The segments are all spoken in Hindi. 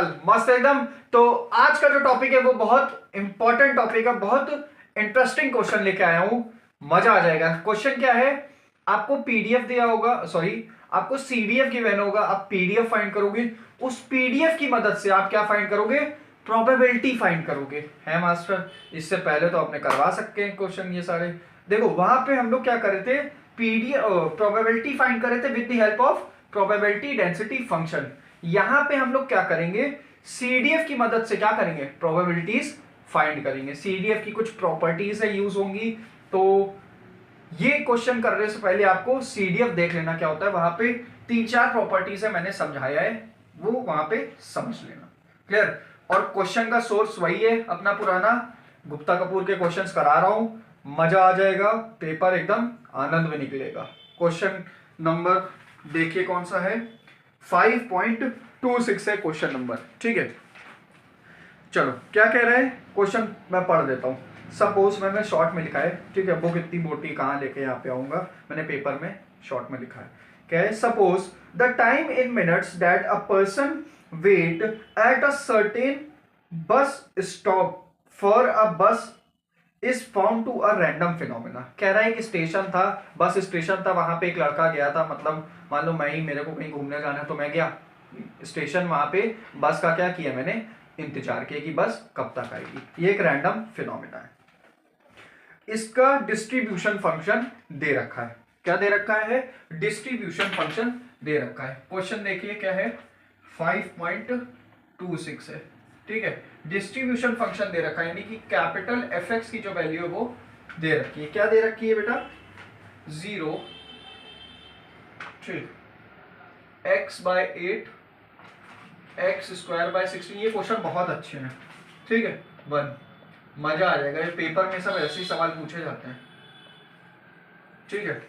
चल मस्त एकदम। तो आज का जो टॉपिक है वो बहुत इंपॉर्टेंट टॉपिक है, बहुत इंटरेस्टिंग क्वेश्चन लेके आया हूं, मजा आ जाएगा। क्वेश्चन क्या है, आपको पीडीएफ दिया होगा, सॉरी आपको सीडीएफ गिवन होगा, आप पीडीएफ फाइंड करोगे, उस पीडीएफ की मदद से आप क्या फाइंड करोगे, प्रोबेबिलिटी फाइंड करोगे। है मास्टर, इससे पहले तो आपने करवा सकते हैं क्वेश्चन ये सारे। देखो वहां पे हम लोग क्या कर रहे थे, पीडीएफ प्रोबेबिलिटी फाइंड कर रहे थे with the help of probability density function. यहां पे हम लोग क्या करेंगे, सीडीएफ की मदद से क्या करेंगे, प्रोबेबिलिटीज फाइंड करेंगे। सीडीएफ की कुछ प्रॉपर्टीज है यूज होंगी, तो ये क्वेश्चन करने से पहले आपको सीडीएफ देख लेना क्या होता है। वहां पे 3-4 प्रॉपर्टीज है, मैंने समझाया है, वो वहां पे समझ लेना। क्लियर। और क्वेश्चन का सोर्स वही है अपना पुराना, गुप्ता कपूर के क्वेश्चंस करा रहा हूं, मजा आ जाएगा, पेपर एकदम आनंद में निकलेगा। क्वेश्चन नंबर देखिए कौन सा है, 5.26 है क्वेश्चन नंबर। ठीक है, चलो क्या कह रहे हैं क्वेश्चन, मैं पढ़ देता हूं। सपोज मैंने शॉर्ट में लिखा है, ठीक है, बुक इतनी मोटी कहां लेके यहाँ पे आऊंगा, मैंने पेपर में शॉर्ट में लिखा है। क्या है, suppose the time in minutes that a person wait at a certain bus stop for a bus is found to a random phenomena. कह रहा है कि स्टेशन था, बस स्टेशन था, वहां पे एक लड़का गया था, मतलब मान लो मैं ही, मेरे को कहीं घूमने जाना है तो मैं गया स्टेशन, वहां पे बस का क्या किया मैंने, इंतजार किया कि बस कब तक आएगी। ये एक रैंडम फिनोमेना है। इसका डिस्ट्रीब्यूशन फंक्शन दे रखा है। क्या दे रखा है, डिस्ट्रीब्यूशन फंक्शन दे रखा है। क्वेश्चन देखिए क्या है, 5.26 है। ठीक है, डिस्ट्रीब्यूशन फंक्शन दे रखा है, यानी कि कैपिटल एफ एक्स की जो वैल्यू है वो दे रखी है। क्या दे रखी है बेटा, 0, ठीक, x/8, x²/16। ये क्वेश्चन बहुत अच्छे हैं। ठीक है, 1, मजा आ जाएगा, ये पेपर में सब ऐसे ही सवाल पूछे जाते हैं। ठीक है,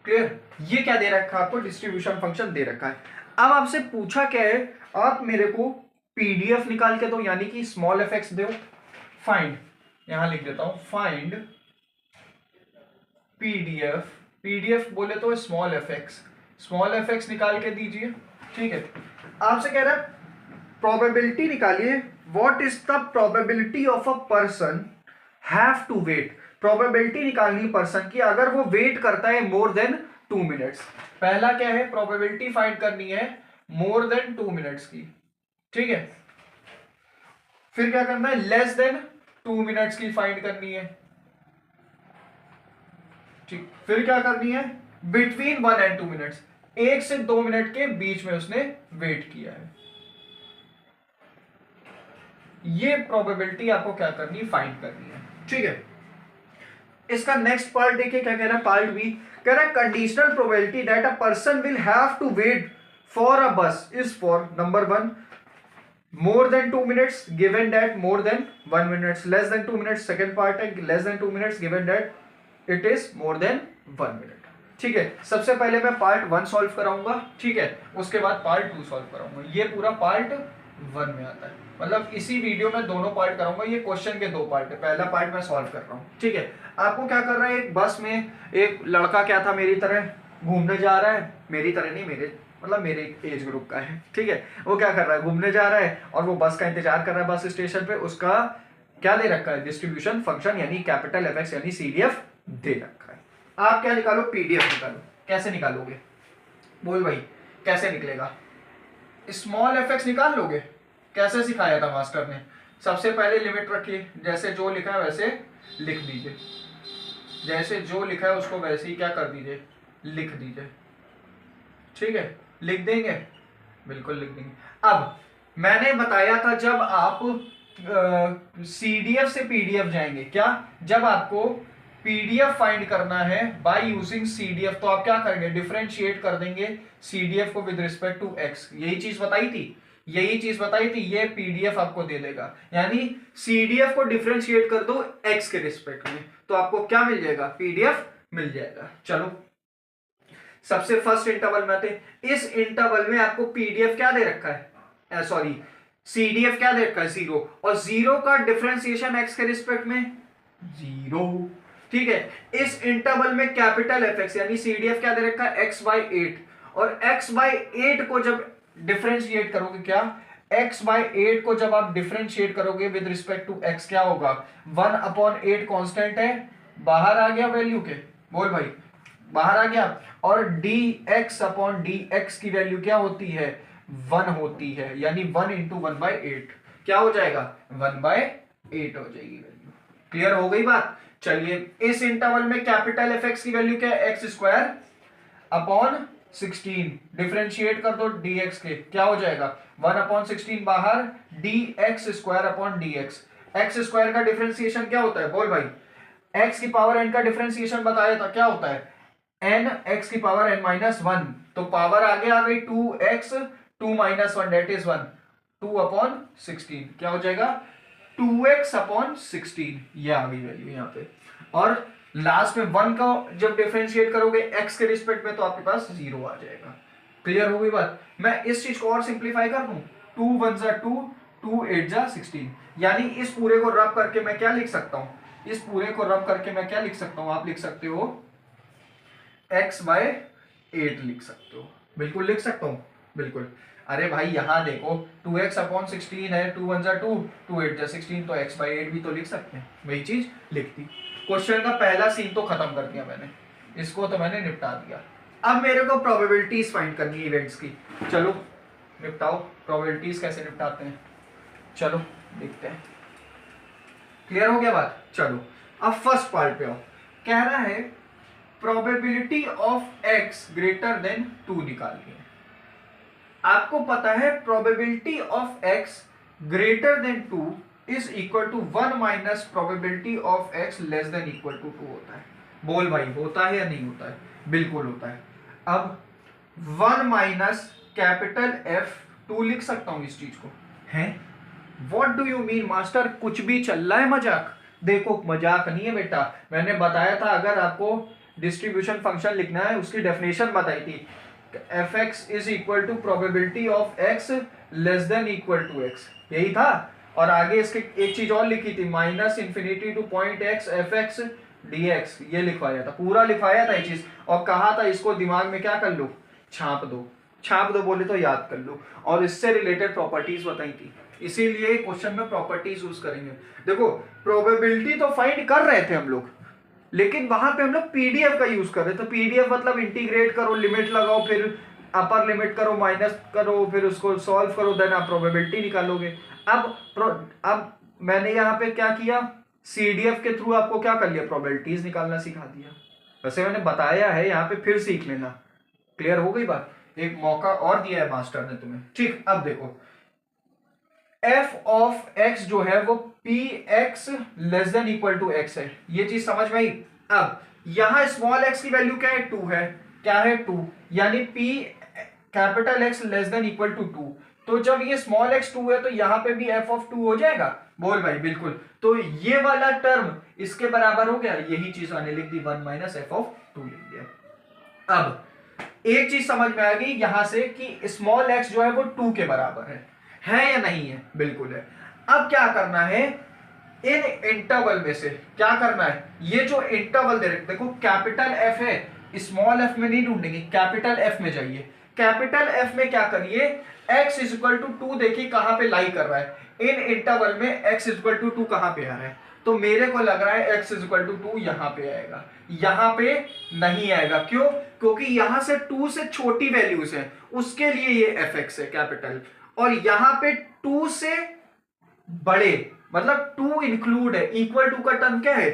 क्लियर। ये क्या दे रखा है आपको, डिस्ट्रीब्यूशन फंक्शन दे रखा है। अब आपसे पूछा क्या है, आप मेरे को पीडीएफ निकाल के दो, यानी कि स्मॉल एफ एक्स दो, फाइंड, यहां लिख देता हूं, फाइंड पीडीएफ, पीडीएफ बोले तो small F x, small F x निकाल के दीजिए। ठीक है, आपसे कह रहा है प्रोबेबिलिटी निकालिए, what is the probability of a person have to wait. Probability निकालनी पर्सन की, अगर वो वेट करता है मोर देन 2 मिनट्स। पहला क्या है, प्रोबेबिलिटी फाइंड करनी है मोर देन 2 मिनट्स की। ठीक है, फिर क्या करना है, लेस देन 2 मिनट्स की फाइंड करनी है। ठीक, फिर क्या करनी है, बिटवीन 1 and 2 मिनट्स, 1 से 2 मिनट के बीच में उसने वेट किया है। ये प्रोबेबिलिटी आपको क्या करनी है, फाइंड करनी है। ठीक है, इसका नेक्स्ट पार्ट देखिए क्या कह रहा है, पार्ट बी कह रहा है conditional probability that a person will have to wait for a bus is for number 1 more than 2 minutes given that more than 1 minutes, less than 2 minutes, second part है less than 2 minutes given that it is more than 1 minute। ठीक है, सबसे पहले मैं पार्ट 1 सॉल्व कराऊंगा, ठीक है, उसके बाद पार्ट 2 सॉल्व कराऊंगा। ये पूरा पार्ट 1 में आता है, मतलब इसी वीडियो में दोनों पार्ट कराऊंगा। ये क्वेश्चन के 2 पार्ट है, पहला पार्ट मैं सॉल्व कर रहा हूँ। ठीक है, आपको क्या कर रहा है, एक बस में एक लड़का क्या था, मेरी तरह घूमने जा रहा है, मेरी तरह नहीं, मेरे मतलब मेरे एज ग्रुप का है। ठीक है, वो क्या कर रहा है, घूमने जा रहा है और वो बस का इंतजार कर रहा है बस स्टेशन पे। उसका क्या दे रखा है, डिस्ट्रीब्यूशन फंक्शन यानी कैपिटल एफ एक्स यानी सीडीएफ दे रखा है। आप क्या निकालो, पीडीएफ निकालो। कैसे निकालोगे, बोल भाई कैसे निकलेगा, स्मॉल एफ एक्स निकाल लोगे, कैसे सिखाया था मास्टर ने। सबसे पहले लिमिट रखिए, जैसे जो लिखा है वैसे लिख दीजिए, जैसे जो लिखा है उसको वैसे ही क्या कर दीजिए, लिख दीजिए। ठीक है, लिख देंगे, बिल्कुल लिख देंगे। अब मैंने बताया था जब आप सीडीएफ से पीडीएफ जाएंगे, क्या, जब आपको पीडीएफ फाइंड करना है बाय यूजिंग सीडीएफ, तो आप क्या करेंगे, डिफरेंशिएट कर देंगे सीडीएफ को विद रिस्पेक्ट टू एक्स। यही चीज बताई थी, यही चीज बताई थी, ये पीडीएफ आपको दे देगा, यानी सीडीएफ को डिफरेंशिएट कर दो एक्स के रिस्पेक्ट में, तो आपको क्या मिल जाएगा, पीडीएफ मिल जाएगा। चलो सबसे फर्स्ट इंटरवल में आते, इस इंटरवल में आपको पीडीएफ क्या दे रखा है, सॉरी सीडीएफ क्या दे रखा है, 0, और 0 का डिफरेंशिएशन एक्स के रिस्पेक्ट में 0। ठीक है, इस इंटरवल में कैपिटल एफ एक्स यानी CDF क्या दे रखा है, x/8, और x/8 को जब डिफरेंशिएट करोगे, क्या x/8 को जब आप डिफरेंशिएट करोगे विद रिस्पेक्ट टू x, क्या होगा, 1/8 कांस्टेंट है, बाहर आ गया वैल्यू के, बोल भाई बाहर आ गया, और dx/dx की वैल्यू क्या होती है, 1 होती है, यानी 1 × 1/8 क्या हो जाएगा, 1/8 हो जाएगी वैल्यू। क्लियर हो गई बात। चलिए इस इंटरवल में कैपिटल एफ एक्स की वैल्यू क्या है, x² डिफरेंशिएट कर दो dx के, क्या हो जाएगा 1/16 बाहर, dx² x² का डिफरेंशिएशन क्या होता है, बोल भाई, x की पावर n का डिफरेंशिएशन बताया था, क्या होता है n x की पावर n-1, तो पावर आगे आ गई 2x 2 - 1 दैट इज 1, 2/16 क्या हो जाएगा 2x/16, ये आ गई वैल्यू यहाँ पे। और लास्ट में 1 का जब डिफरेंशिएट करोगे x के रिस्पेक्ट में तो आपके पास 0 आ जाएगा। क्लियर हो गई बात। मैं इस चीज को और सिंप्लीफाई कर दूं, 2 × 1 = 2, 2 × 8 = 16, यानी इस पूरे को रब करके मैं क्या लिख सकता हूं, इस पूरे को रब करके मैं क्या लिख सकता हूं, आप लिख सकते हो x/8 लिख सकते हो, बिल्कुल लिख सकता हूं, बिल्कुल। अरे भाई यहां देखो 2x/16 है, 2 × 1 = 2, 2 × 8 = 16, तो x/8 भी तो लिख सकते हैं, वही चीज लिख दी। क्वेश्चन का पहला सीन तो खत्म कर दिया मैंने, इसको तो मैंने निपटा दिया। अब मेरे को प्रोबेबिलिटीज फाइंड करनी है इवेंट्स की, चलो निपटाओ। प्रोबेबिलिटीज कैसे निपटाते हैं, चलो देखते हैं। क्लियर हो गया बात। चलो अब फर्स्ट पार्ट पे आओ, कह रहा है प्रोबेबिलिटी ऑफ x > 2 निकालिए। आपको पता है probability of x > 2 is equal to 1 - probability of x <= 2 होता है। बोल भाई होता है या नहीं होता है, बिल्कुल होता है। अब 1 - कैपिटल F2 लिख सकता हूं इस चीज को, है what do you mean master, कुछ भी चल रहा है मजाक। देखो मजाक नहीं है बेटा, मैंने बताया था अगर आपको डिस्ट्रीब्यूशन फंक्शन लिखना है उसकी डेफिनेशन बताई थी, fx = probability of x <= x, यही था। और आगे इसके एक चीज और लिखी थी, -∞ to point x fx dx, ये लिखवाया था, पूरा लिखवाया था ये चीज, और कहा था इसको दिमाग में क्या कर लो, छाप दो, छाप दो बोले तो याद कर लो, और इससे रिलेटेड प्रॉपर्टीज बताई थी, इसीलिए क्वेश्चन में प्रॉपर्टीज यूज करेंगे। देखो प्रोबेबिलिटी तो फाइंड कर रहे थे हम लोग, लेकिन वहां पे हम लोग पीडीएफ का यूज कर रहे थे। पीडीएफ मतलब इंटीग्रेट करो, लिमिट लगाओ, फिर अपर लिमिट करो, माइनस करो, फिर उसको सॉल्व करो, देन आप प्रोबेबिलिटी निकालोगे। अब मैंने यहाँ पे क्या किया, सीडीएफ के थ्रू आपको क्या कर लिया, प्रोबेबिलिटीज निकालना सिखा दिया। वैसे मैंने बताया है, यहाँ पे फिर सीख लेना। क्लियर हो गई बात, एक मौका और दिया है मास्टर ने तुम्हें। ठीक, अब देखो f ऑफ x जो है वो px <= x है, ये चीज समझ में आई। अब यहां स्मॉल x की वैल्यू क्या है, 2 है, क्या है 2, यानी p कैपिटल X <= 2, तो जब ये स्मॉल x 2 है तो यहां पे भी f ऑफ 2 हो जाएगा, बोल भाई बिल्कुल। तो ये वाला टर्म इसके बराबर हो गया, यही चीज मैंने लिख दी, 1 - f ऑफ 2 लिख दिया। अब एक चीज समझ में आ गई यहां से कि स्मॉल x जो है वो 2 के बराबर है या नहीं है, बिल्कुल है। अब क्या करना है, इन इंटरवल में से क्या करना है, ये जो इंटरवल दे रहे देखो कैपिटल F है, स्मॉल f में नहीं ढूंढेंगे, कैपिटल F में जाइए। कैपिटल F में क्या करिए, x = 2 देखिए कहां पे लाई कर रहा है, इन इंटरवल में x = 2 कहां पे आ रहा है, तो मेरे को लग रहा है x = 2 यहां पे आएगा, यहां पे नहीं आएगा। क्यों, क्योंकि यहां से 2 से छोटी वैल्यूज है, उसके लिए ये fx है कैपिटल, और यहां पे 2 से बड़े मतलब 2 इंक्लूड है, इक्वल टू का टर्म क्या है,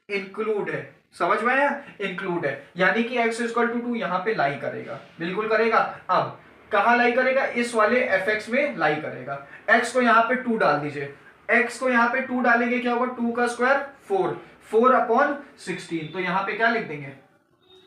इंक्लूड है, समझ में आया, इंक्लूड है, यानी कि x = 2 यहां पे लाई करेगा, बिल्कुल करेगा। अब कहां लाई करेगा, इस वाले fx में लाई करेगा। x को यहां पे 2 डाल दीजिए, x को यहां पे 2 डालेंगे क्या होगा, 2 का स्क्वायर 4, 4/16, तो यहां पे क्या लिख देंगे,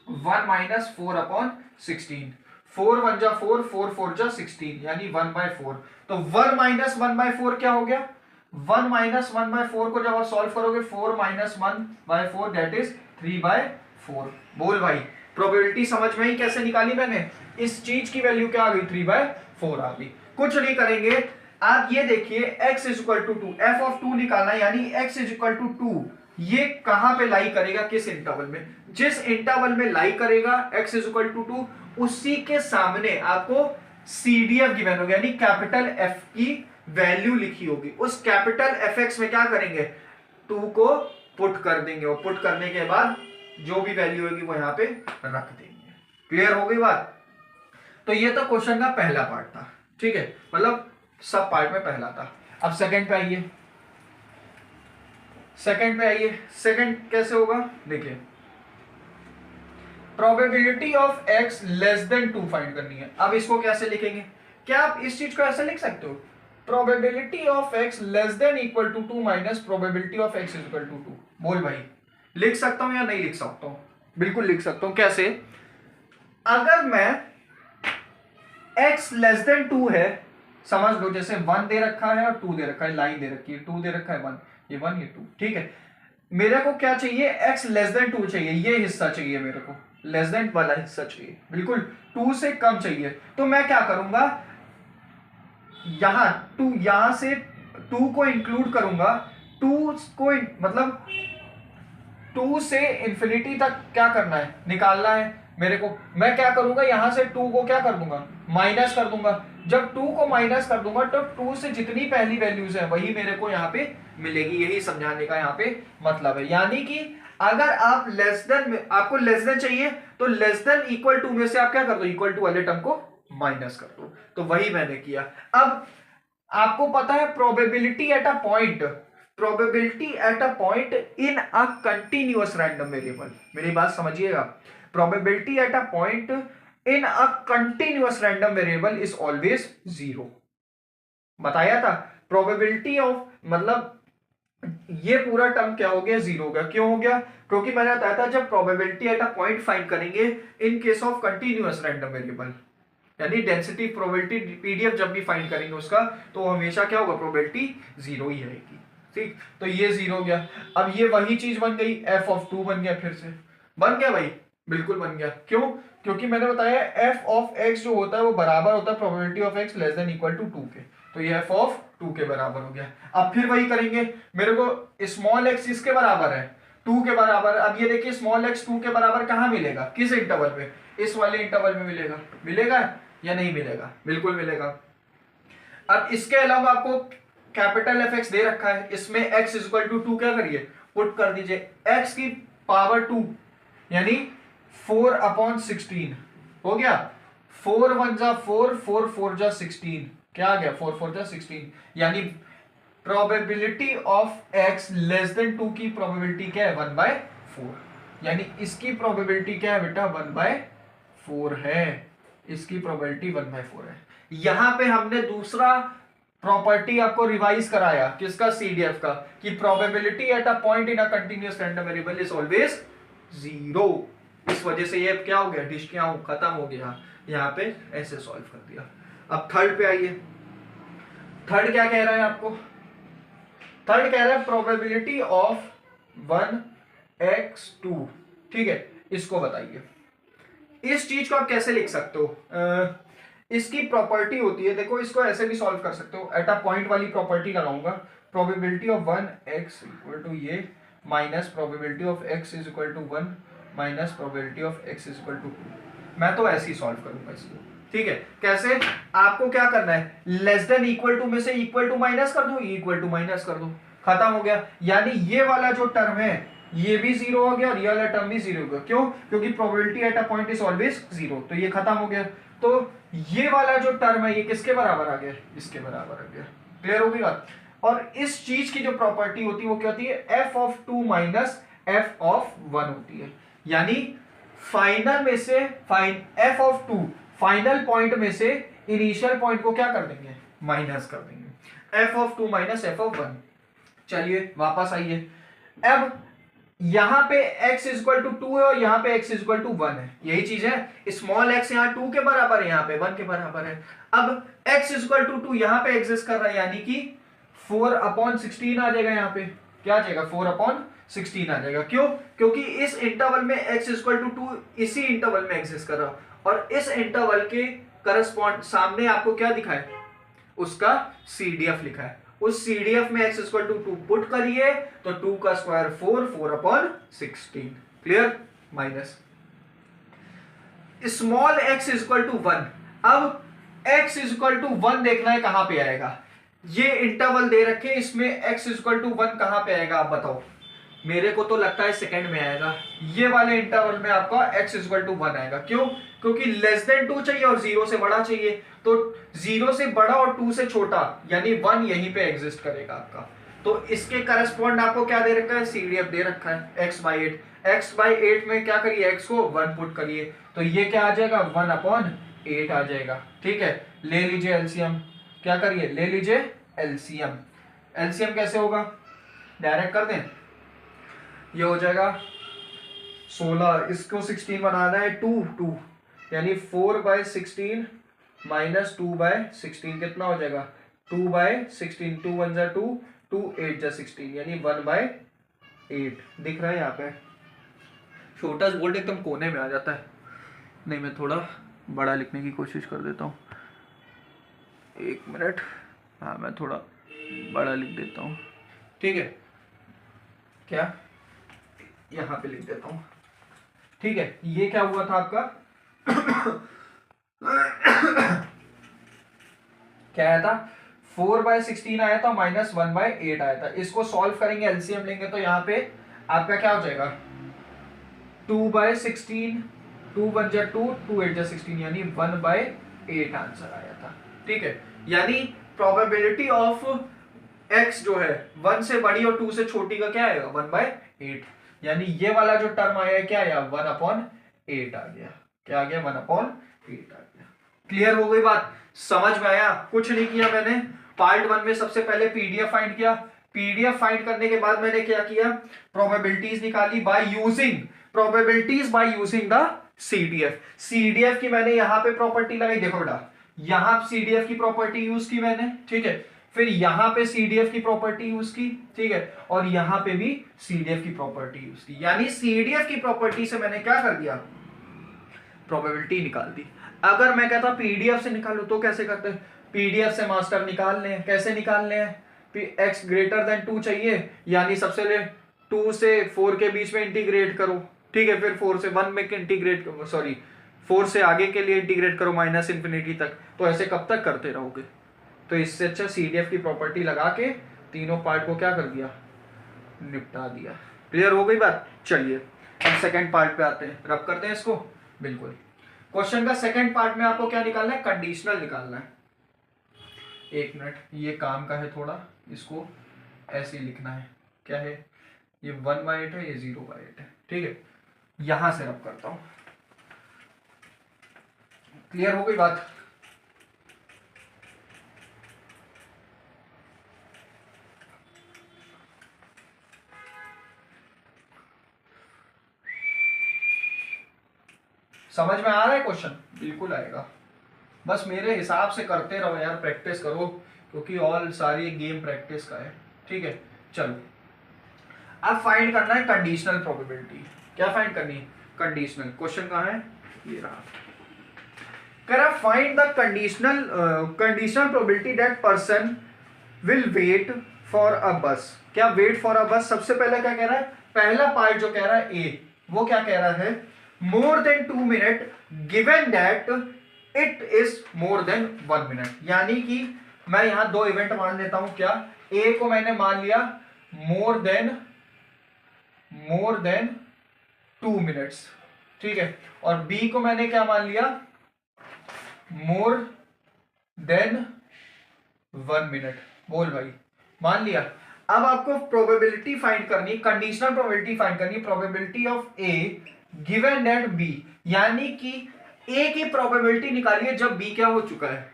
1 - 4/16, 4 × 1 = 4, 4 × 4 = 16, यानी 1/4। तो 1 - 1/4 क्या हो गया, 1 - 1/4 को जब आप सॉल्व करोगे, 4 - 1/4 दैट इज 3/4। बोल भाई प्रोबेबिलिटी समझ में ही कैसे निकाली मैंने, इस चीज की वैल्यू क्या आ गई, 3/4 आ गई। कुछ नहीं करेंगे, आप ये देखिए x = 2, f ऑफ 2 निकालना है, यानी x = 2 ये कहां पे लाई करेगा, किस इंटरवल में, जिस इंटरवल में लाई करेगा x इक्वल टू 2, उसी के सामने आपको CDF गिवन होगा, यानी कैपिटल F की वैल्यू लिखी होगी। उस कैपिटल FX में क्या करेंगे, 2 को पुट कर देंगे, और पुट करने के बाद जो भी वैल्यू होगी वो यहां पे रख देंगे। क्लियर हो गई बात। तो ये तो क्वेश्चन का पहला पार्ट था, ठीक है, मतलब सब पार्ट में पहला था। अब सेकंड पे आइए, सेकंड कैसे होगा, देखिए probability of x less than 2 find करनी है। अब इसको कैसे लिखेंगे, क्या आप इस चीज को ऐसे लिख सकते हो, probability of x less than equal to 2 minus probability of x equal to 2। बोल भाई, लिख सकता हूं या नहीं लिख सकता हूं, बिल्कुल लिख सकता हूं। कैसे, अगर मैं x लेस देन 2 है, समझ लो जैसे 1 दे रखा है और 2 दे रखा है, लाइन दे रखी है, 2 दे रखा है 1, ये 1 ये 2, ठीक है, मेरे को क्या चाहिए, x लेस देन 2 चाहिए, ये हिस्सा चाहिए मेरे को, लेस देन वाला हिस्सा चाहिए, बिल्कुल 2 से कम चाहिए। तो मैं क्या करूंगा, यहां से 2 को इंक्लूड करूंगा, 2 को मतलब 2 से इंफिनिटी तक क्या करना है, निकालना है मेरे को। मैं क्या करूंगा, यहां से 2 को क्या कर दूंगा, माइनस कर दूंगा। जब 2 को माइनस कर दूंगा तो 2 से जितनी पहली वैल्यूज है वही मेरे को यहाँ पे मिलेगी। यही समझाने का यहाँ पे मतलब है। यानी कि अगर आप आपको लेस देन चाहिए तो लेस देन इक्वल टू में से आप क्या कर दो, इक्वल टू वाले टर्म को माइनस कर दो। तो वही मैंने किया। अब आपको पता है probability at a point in a continuous random variable, मेरी बात समझिएगा, probability at a point in a continuous random variable is always 0। बताया था प्रोबेबिलिटी ऑफ, मतलब ये पूरा टर्म क्या हो गया, 0 हो गया। क्यों हो गया, क्योंकि मैंने बताया था जब probability at a point find करेंगे in case of continuous random variable, यानी डेंसिटी प्रोबेबिलिटी पीडीएफ जब भी फाइंड करेंगे उसका, तो हमेशा क्या होगा, प्रोबेबिलिटी 0 ही रहेगी। ठीक, तो ये 0 हो गया। अब ये वही चीज बन गई, f ऑफ 2 बन गया, फिर से बन गया भाई, बिल्कुल बन गया। क्यों, क्योंकि मैंने बताया f ऑफ x जो होता है वो बराबर होता है probability of x less than equal to 2 के, तो ये f ऑफ 2 के बराबर हो गया। अब फिर वही करेंगे, मेरे को स्मॉल x इसके बराबर है, 2 के बराबर। अब ये देखिए स्मॉल x 2 के बराबर कहां मिलेगा, किस इंटरवल में, इस वाले इंटरवल में मिलेगा। मिलेगा या नहीं मिलेगा, बिल्कुल मिलेगा। अब इसके अलावा आपको कैपिटल fx दे रखा है, इसमें x इक्वल टू 2 क्या करिए, पुट कर दीजिए, x की पावर 2 यानी 4/16 हो गया। 4 1 जा 4, 4 4 जा 16, क्या आ गया, 4 4 जा 16, यानी probability of x less than 2 की प्रोबेबिलिटी क्या है, 1/4, यानी इसकी प्रोबेबिलिटी क्या है बेटा, 1/4 है, इसकी प्रोबेबिलिटी 1/4 है। यहां पे हमने दूसरा प्रॉपर्टी आपको रिवाइज कराया, किसका, CDF का, कि probability at a point in a continuous random variable is always 0। इस वजह से ये क्या हो गया, डिश क्या खत्म हो गया, यहाँ पे ऐसे सॉल्व कर दिया। अब थर्ड पे आइए, थर्ड क्या कह रहा है आपको, थर्ड कह रहा है प्रोबेबिलिटी ऑफ 1x2, ठीक है, इसको बताइए। इस चीज को आप कैसे लिख सकते हो, इसकी प्रॉपर्टी होती है, देखो इसको ऐसे भी सॉल्व कर सकते हो, एट अ पॉइंट वाली प्रॉपर्टी लगाऊंगा, probability of 1x equal to ये minus probability of x is equal to 1 minus probability of x is equal to 2। मैं तो ऐसे ही सॉल्व करूंगा इसको, ठीक है। कैसे, आपको क्या करना है, लेस देन इक्वल टू में से इक्वल टू माइनस कर दो, इक्वल टू माइनस कर दो, खत्म हो गया। यानी ये वाला जो टर्म है ये भी 0 हो गया और ये वाला टर्म भी 0 हो गया। क्यों, क्योंकि probability at a point is always 0, तो ये खत्म हो गया। तो ये वाला जो टर्म है ये किसके बराबर आ गया, इसके बराबर आ गया। क्लियर हो गई बात। और इस चीज की जो प्रॉपर्टी होती है वो क्या होती है, f of 2 minus f of 1 होती है। यानी फाइनल में से f ऑफ 2 फाइनल पॉइंट में से इनिशियल पॉइंट को क्या कर देंगे, माइनस कर देंगे, f of 2 minus f of 1। चलिए वापस आइए, अब यहां पे x इक्वल टू 2 है और यहां पे x इक्वल टू 1 है, यही चीज है, स्मॉल x यहां 2 के बराबर है, यहां पे 1 के बराबर है। अब x इक्वल टू 2 यहां पे एग्जिस्ट कर रहा है, यानी कि 4/16 आ जाएगा, यहां पे क्या आ जाएगा, 4/16 आ जाएगा। क्यों, क्योंकि इस इंटरवल में x इक्वल टू 2 इसी इंटरवल में एग्जिस्ट कर रहा, और इस इंटरवल के करस्पॉन्ड सामने आपको क्या दिखा है, उसका CDF लिखा है, उस CDF में x इक्वल टू 2 पुट करिए तो 2 का square 4, 4/16। Clear? Minus small x equal to 1। अब x इक्वल टू 1 देखना है कहां पे आएगा। ये इंटरवल दे रखे, इसमें x इक्वल टू 1 कहां पे आएगा आप बताओ। मेरे को तो लगता है सेकंड में आएगा। ये वाले इंटरवल में आपका x इक्वल टू 1 आएगा। क्यों? क्योंकि लेस देन 2 चाहिए और 0 से बड़ा चाहिए, तो 0 से बड़ा और 2 से छोटा यानी 1 यहीं पे एग्जिस्ट करेगा आपका। तो इसके करस्पॉन्ड आपको क्या दे रखा है, CDF दे रखा है x/8। x/8 में क्या करिए, x को 1 पुट करिए तो ये क्या आ जाएगा, 1/8 आ जाएगा। ठीक है, ले लीजिए एलसीएम। क्या करिए, ले लीजिए एलसीएम। एलसीएम कैसे होगा, डायरेक्ट कर दें। ये हो जाएगा 16, इसको 16 बनाना है, 2 यानी 4/16 माइनस 2/16 कितना हो जाएगा, 2/16। 2 1 जा 2, 2 8 जा 16 यानी 1/8 दिख रहा है यहाँ पे। छोटा बोल्ड एकदम कोने में आ जाता है। नहीं, मैं थोड़ा बड़ा लिखने की कोशिश कर देता हूँ, 1 मिनट। हाँ, मैं थोड़ा बड़ा लिख देता हूँ। ठीक है, क्या यहाँ पे लिख देता हूँ। ठीक है, ये क्या हुआ था आपका क्या आया था, 4/16 आया था माइनस 1/8 आया था। इसको सॉल्व करेंगे, एलसीएम लेंगे तो यहाँ पे आपका क्या हो जाएगा, 2/16, 2 1 जा 2, 2 8 जा 16 यानी 1/8 आंसर आया था। ठीक है, यानी प्रोबेबिलिटी ऑफ x जो है 1 से बड़ी और 2 से छोटी का क्या आएगा, 1/8। यानी ये वाला जो टर्म आया क्या आया, 1/8 आ गया। क्या आ गया, 1/8 आ गया। क्लियर हो गई बात, समझ में आया। कुछ नहीं किया मैंने, पार्ट 1 में सबसे पहले पीडीएफ फाइंड किया। पीडीएफ फाइंड करने के बाद मैंने क्या किया, प्रोबेबिलिटीज निकाली by using the CDF. CDF की मैंने यहां पे प्रॉपर्टी लगाई, देखो बेटा, यहां सीडीएफ की प्रॉपर्टी यूज की मैंने। ठीक है, फिर यहां पे सीडीएफ की प्रॉपर्टी यूज की। ठीक है, और यहां पे भी सीडीएफ की प्रॉपर्टी यूज की। यानी सीडीएफ की प्रॉपर्टी से मैंने क्या कर दिया, प्रोबेबिलिटी निकाल दी। अगर मैं कहता पीडीएफ से निकालो तो कैसे करते हैं, पीडीएफ से मास्टर निकालने हैं। कैसे निकालने हैं, x ग्रेटर देन 2 चाहिए, यानी सबसे पहले 2 से 4 के बीच में इंटीग्रेट करो। ठीक है, फिर 4 से 1 में इंटीग्रेट करो, सॉरी 4 से आगे के लिए इंटीग्रेट करो माइनस इन्फिनिटी तक। तो ऐसे कब तक करते रहोगे। तो इससे अच्छा सीडीएफ की प्रॉपर्टी लगा के तीनों पार्ट को क्या कर दिया, निपटा दिया। क्लियर हो गई बात। चलिए अब सेकंड पार्ट पे आते हैं, रब करते हैं इसको। बिल्कुल, क्वेश्चन का सेकंड पार्ट में आपको क्या निकालना है, कंडीशनल निकालना है। 1 मिनट, ये काम का है थोड़ा, इसको ऐसे ही लिखना है। क्या है, ये 1/8 है, ये 0/8 है। ठीक है, यहां से रब करता हूं। क्लियर हो गई बात। समझ में आ रहा है क्वेश्चन, बिल्कुल आएगा। बस मेरे हिसाब से करते रहो यार, प्रैक्टिस करो, क्योंकि ऑल सारी गेम प्रैक्टिस का है। ठीक है, चलो अब फाइंड करना है कंडीशनल प्रोबेबिलिटी। क्या फाइंड करनी है, कंडीशनल। क्वेश्चन कहाँ है, ये रहा। कह रहा find the conditional probability that person will wait for a bus. क्या वेट फॉर अ बस, सबसे पहले क्या कह रहा है, पहला पार्ट जो कह रहा है ए, वो क्या कह रहा है, more than 2 minute given that it is more than 1 minute. यानी कि मैं यहां 2 इवेंट मान लेता हूं। क्या, ए को मैंने मान लिया मोर देन 2 मिनट्स। ठीक है, और बी को मैंने क्या मान लिया, मोर देन 1 मिनट। बोल भाई, मान लिया। अब आपको प्रोबेबिलिटी फाइंड करनी, कंडीशनल प्रोबेबिलिटी फाइंड करनी, probability of A given that B. यानी कि ए की प्रोबेबिलिटी निकालिए जब बी क्या हो चुका है,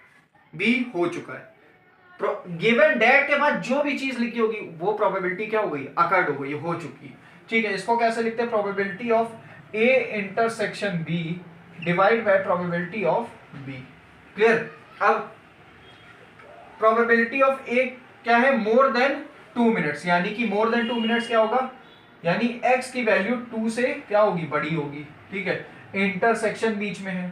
बी हो चुका है। गिवन दैट के बाद जो भी चीज लिखी होगी वो प्रोबेबिलिटी क्या हो गई, अकर्ड हो गई, हो चुकी। ठीक है, इसको कैसे लिखते हैं, probability of A intersection B divide by probability of B. Clear. अब प्रोबेबिलिटी ऑफ ए क्या है, मोर देन 2 मिनट्स। यानी कि मोर देन 2 मिनट्स क्या होगा, यानी x की वैल्यू 2 से क्या होगी, बड़ी होगी। ठीक है, इंटरसेक्शन बीच में है।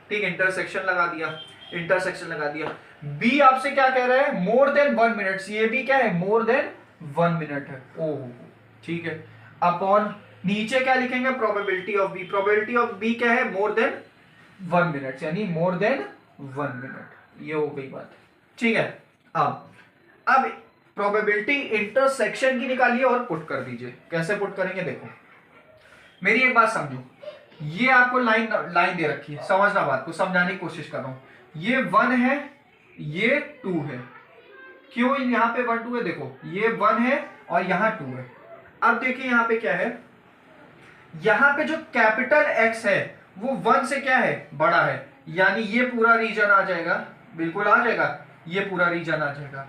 ठीक है, इंटरसेक्शन लगा दिया, इंटरसेक्शन लगा दिया। बी आपसे क्या कह रहा है, मोर देन 1 मिनट, ये भी क्या है, मोर देन 1 मिनट है। ओहो, ठीक है। अपॉन नीचे क्या लिखेंगे, probability of B, probability of B क्या है, मोर देन 1 मिनट, यानी मोर देन 1 मिनट, ये हो गई बात, ठीक है। अब प्रोबेबिलिटी इंटरसेक्शन की निकालिए और पुट कर दीजिए। कैसे पुट करेंगे, देखो मेरी एक बात समझो, ये आपको लाइन दे रखी है, समझना बात को, समझाने की कोशिश कर रहा हूं। ये 1 है, ये 2 है, क्यों यहां पे 1 2 है, देखो ये 1 है और यहां 2 है। अब देखिए यहां पे क्या है, यहां पे जो कैपिटल एक्स है वो 1 से क्या है, बड़ा है, यानी ये पूरा रीजन आ जाएगा, बिल्कुल आ जाएगा, ये पूरा रीजन आ जाएगा।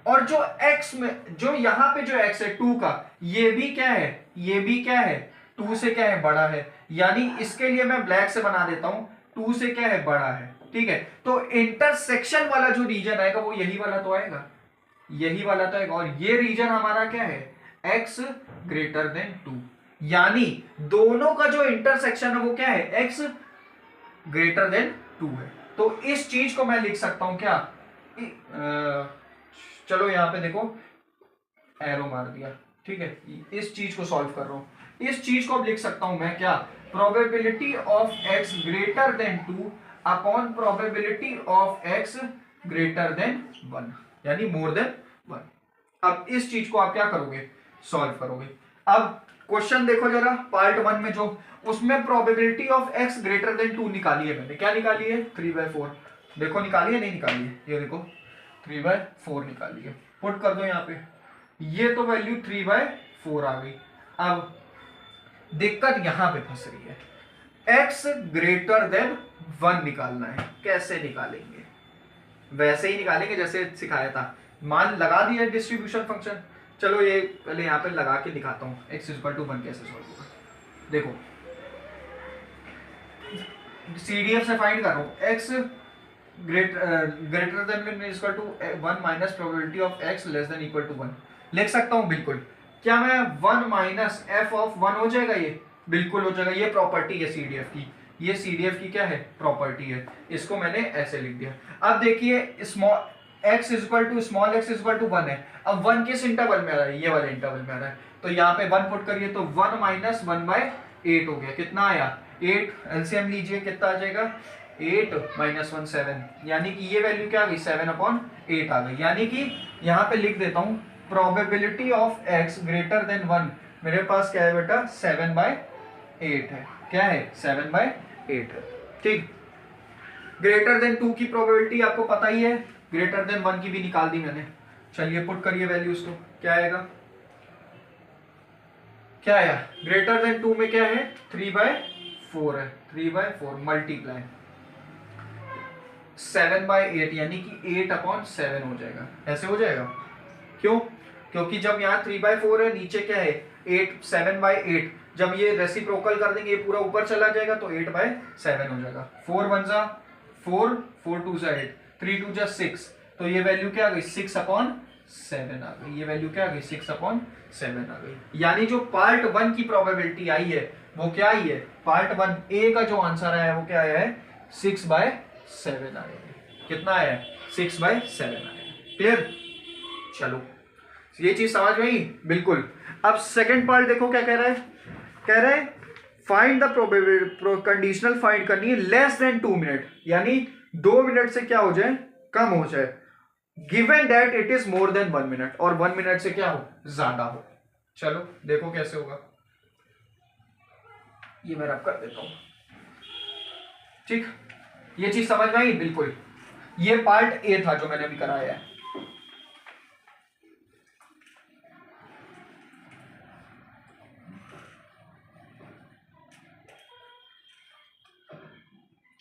और जो x में, जो यहां पे जो x है 2 का, ये भी क्या है, ये भी क्या है, 2 से क्या है, बड़ा है, यानी इसके लिए मैं ब्लैक से बना देता हूं, 2 से क्या है, बड़ा है, ठीक है। तो इंटरसेक्शन वाला जो रीजन आएगा वो यही वाला तो आएगा, यही वाला तो आएगा, और ये रीजन हमारा क्या है, x ग्रेटर देन 2, यानी दोनों का जो इंटरसेक्शन है वो क्या है, x ग्रेटर देन 2 है। तो इस चीज को मैं लिख सकता हूं क्या, चलो यहां पे देखो एरो मार दिया, ठीक है, इस चीज को सॉल्व कर रहा हूं, इस चीज को अब लिख सकता हूं मैं क्या, probability of x greater then 2 upon probability of x greater than 1, यानी मोर देन 1। अब इस चीज को आप क्या करोगे, सॉल्व करोगे। अब क्वेश्चन देखो जरा, पार्ट 1 में जो, उसमें probability of x greater then 2 निकाली है मैंने, क्या निकाली है, 3/4, देखो निकाली है, नहीं निकाली है, ये देखो 3/4 निकाली है, पुट कर दो यहाँ पे, ये तो वैल्यू 3/4 आ गई। अब दिक्कत यहां पे फंस रही है, x ग्रेटर देन 1 निकालना है, कैसे निकालेंगे, वैसे ही निकालेंगे जैसे सिखाया था, मान लगा दिया डिस्ट्रीब्यूशन फंक्शन। चलो ये पहले यहां पे लगा के दिखाता हूं, x इक्वल टू 1 कैसे सॉल्व होगा। देखो CDF से फाइंड कर रहा हूं, x greater than equal to 1 minus probability of x less than equal to 1 लिख सकता हूं, बिल्कुल। क्या मैं 1 माइनस f ऑफ 1 हो जाएगा, ये बिल्कुल हो जाएगा, ये प्रॉपर्टी है CDF की, ये CDF की क्या है, प्रॉपर्टी है, इसको मैंने ऐसे लिख दिया। अब देखिए small x equal to small x equal to 1 है, अब 1 किस इंटरवल में आ रहा है, ये वाले इंटरवल में आ रहा है, तो यहाँ पे 1 पुट करिए तो 1 माइनस 1/8 हो गया, कितना आया 8, एलसीएम लीजिए कितना आ जाएगा, 8 माइनस 1 7, यानी कि ये वैल्यू क्या आ गई, 7/8 आ गई, यानी कि यहाँ पे लिख देता हूँ probability of x greater than 1, मेरे पास क्या है बेटा 7/8 है, क्या है 7/8 है, ठीक। ग्रेटर देन 2 की प्रोबेबिलिटी आपको पता ही है, ग्रेटर देन 1 की भी निकाल दी मैंने, चलिए पुट करिए वैल्यूज को, क्या आएगा, क्या आया, ग्रेटर देन 2 में क्या है 3/4 है, 3/4 मल्टीप्लाई 7/8, यानी कि 8/7 हो जाएगा, ऐसे हो जाएगा, क्यों, क्योंकि जब यहाँ 3/4 है, नीचे क्या है 8, 7/8, जब ये रेसिप्रोकल कर देंगे, ये पूरा ऊपर चला जाएगा तो 8/7 हो जाएगा, 4 1 जा 4, 4 2 जा 8, 3 2 जा 6, तो ये वैल्यू क्या आ गई 6/7 आ गई, ये वैल्यू क्या आ गई 6/7 आ गई, यानी जो पार्ट 1 की प्रोबेबिलिटी आई है वो क्या आई है, पार्ट 1 ए का जो आंसर आया है वो क्या आया है 6/7 आया है, कितना आया है 6/7 आया है, क्लियर। चलो ये चीज समझ में आई, बिल्कुल। अब सेकंड पार्ट देखो क्या कह रहा है, कह रहा है find the probability, conditional find करनी है लेस देन 2 मिनट, यानी 2 मिनट से क्या हो जाए, कम हो जाए, given that it is more than 1 minute, और 1 मिनट से क्या हो, ज्यादा हो। चलो देखो कैसे होगा, ये मैं रब कर देता हूं, ठीक, ये चीज समझ में आई, बिल्कुल। ये पार्ट ए था जो मैंने अभी कराया है,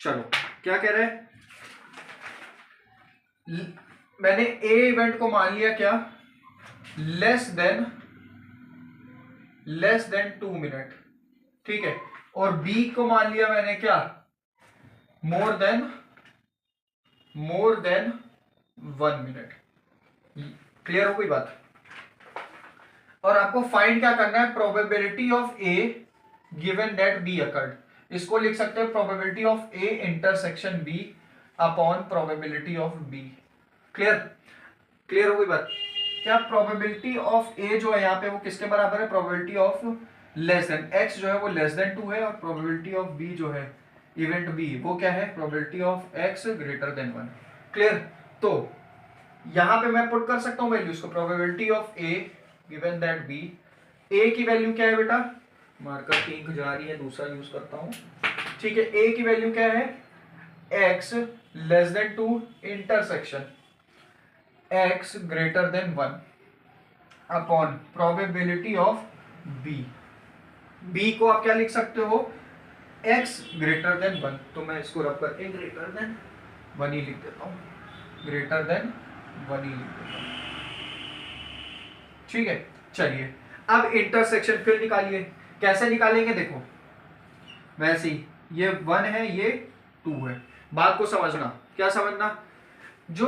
चलो क्या कह रहे हैं, मैंने ए इवेंट को मान लिया क्या, लेस देन 2 मिनट, ठीक है, और बी को मान लिया मैंने क्या, मोर देन 1 मिनट, क्लियर हो गई बात। और आपको फाइंड क्या करना है, probability of A given that B occurred, इसको लिख सकते हैं probability of A intersection B upon probability of B, clear, clear हो गई बात। क्या प्रोबेबिलिटी ऑफ ए जो है यहाँ पे वो किसके बराबर है, probability of less than x जो है वो लेस देन 2 है, और प्रोबेबिलिटी ऑफ बी जो है इवेंट बी वो क्या है, probability of x greater than 1। Clear, तो यहां पे मैं पुट कर सकता हूं वैल्यूज को, probability of A given that B, A की वैल्यू क्या है बेटा, मार्कर की इंक जा रही है, दूसरा यूज करता हूं, ठीक है, ए की वैल्यू क्या है, x less than 2 intersection x greater than 1 upon probability of B, B को आप क्या लिख सकते हो, एक्स ग्रेटर देन 1, तो मैं इसको रब करके ग्रेटर देन 1 ही लिख देता हूं, ग्रेटर देन 1 ही लिख देता हूं, ठीक है। चलिए अब इंटरसेक्शन फिर निकालिए, कैसे निकालेंगे देखो, वैसे ही ये 1 है ये 2 है, बात को समझना, क्या समझना, जो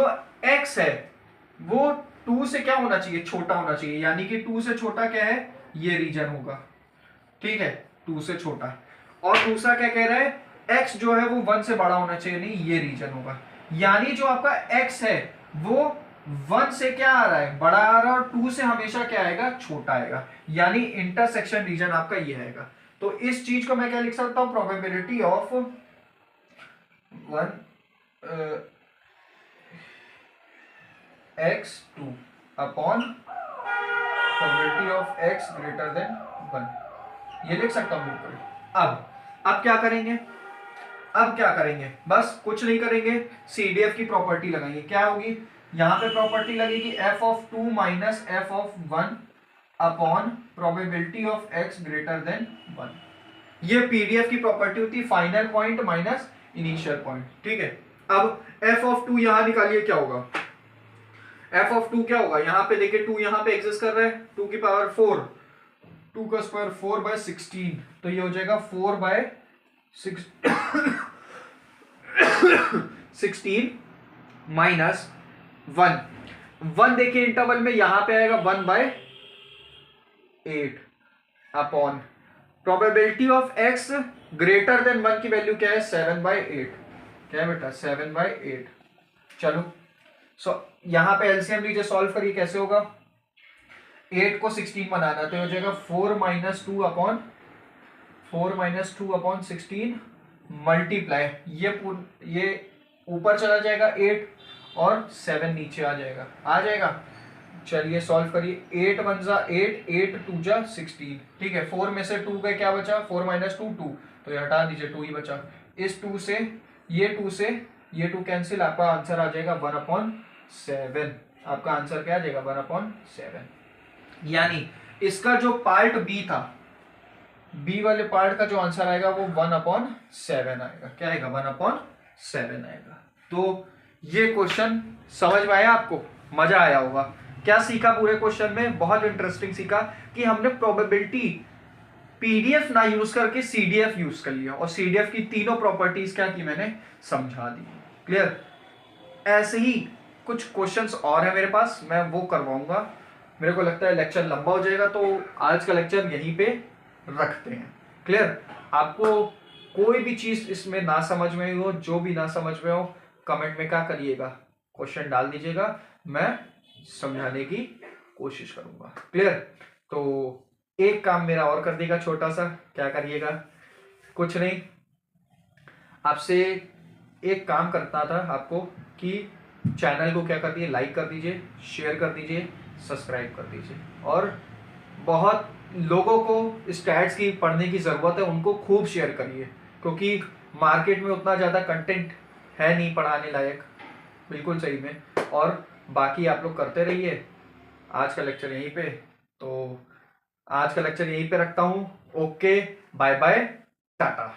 x है वो 2 से क्या होना चाहिए, छोटा होना चाहिए, यानी कि 2 से छोटा क्या है, ये रीजन होगा, ठीक है, 2 से छोटा, और दूसरा क्या कह रहा है, x जो है वो 1 से बड़ा होना चाहिए, नहीं ये रीजन होगा, यानी जो आपका x है वो 1 से क्या आ रहा है, बड़ा आ रहा है, और 2 से हमेशा क्या आएगा, छोटा आएगा, यानी इंटरसेक्शन रीजन आपका ये आएगा। तो इस चीज को मैं क्या लिख सकता हूं, probability of 1 x2 upon probability of x greater than 1, ये लिख सकता हूं बिल्कुल। अब क्या करेंगे, अब क्या करेंगे, बस कुछ नहीं करेंगे, CDF की प्रॉपर्टी लगाएंगे, क्या होगी, यहां पे प्रॉपर्टी लगेगी f of 2 minus f of 1 upon probability of x greater than 1, ये PDF की प्रॉपर्टी होती है, final point minus initial point, ठीक है। अब f ऑफ 2 यहां निकालिए, क्या होगा, f ऑफ 2 क्या होगा, यहां पे देखिए 2 यहां पे एग्जिस्ट कर रहा है, 2 की पावर 4, 2 का स्क्वायर 4/16, तो ये हो जाएगा 4/16 माइनस 1 देखिए इंटरवल में यहां पे आएगा 1/8 upon probability of x greater than 1 की वैल्यू क्या है, 7/8, क्या है बेटा, 7/8। चलो यहां पे एलसीएम लीजिए, सॉल्व करिए, कैसे होगा, 8 को 16 बनाना, तो हो जाएगा 4 माइनस 2 अपॉन 16 मल्टीप्लाई, ये ऊपर चला जाएगा 8 और 7 नीचे आ जाएगा, चलिए सॉल्व करिए, 8 1 जा 8, 8 2 जा 16, ठीक है, 4 में से 2 का क्या बचा, 4 माइनस 2 2, तो ये हटा दीजिए, 2 ही बचा, इस 2 से ये 2 कैंसिल, आपका आंसर आ जाएगा 1/7, आपका आंसर क्या आ जाएगा, 1/7, यानी इसका जो पार्ट बी था, बी वाले पार्ट का जो आंसर आएगा वो 1/7 आएगा, क्या आएगा, 1/7 आएगा। तो ये क्वेश्चन समझ में आया आपको, मजा आया होगा, क्या सीखा पूरे क्वेश्चन में, बहुत इंटरेस्टिंग सीखा कि हमने प्रोबेबिलिटी PDF ना यूज करके CDF यूज कर लिया, और CDF की तीनों प्रॉपर्टीज क्या की मैंने समझा दी, क्लियर। ऐसे ही कुछ क्वेश्चंस और है मेरे पास, मैं वो करवाऊंगा, मेरे को लगता है लेक्चर लंबा हो जाएगा, तो आज का लेक्चर यहीं पे रखते हैं, क्लियर। आपको कोई भी चीज इसमें ना समझ में हो, जो भी ना समझ में हो, कमेंट में क्या करिएगा, क्वेश्चन डाल दीजिएगा, मैं समझाने की कोशिश करूंगा, क्लियर। तो एक काम मेरा और कर देगा छोटा सा, क्या करिएगा, कुछ नहीं, आपसे एक काम करता था आपको कि चैनल को क्या कर दीजिए, लाइक कर दीजिए, शेयर कर दीजिए, सब्सक्राइब कर दीजिए, और बहुत लोगों को स्टैट्स की पढ़ने की ज़रूरत है, उनको खूब शेयर करिए, क्योंकि मार्केट में उतना ज़्यादा कंटेंट है नहीं पढ़ाने लायक, बिल्कुल सही में। और बाकी आप लोग करते रहिए। आज का लेक्चर यहीं पे, तो आज का लेक्चर यहीं पे रखता हूँ। Okay, bye bye, Tata.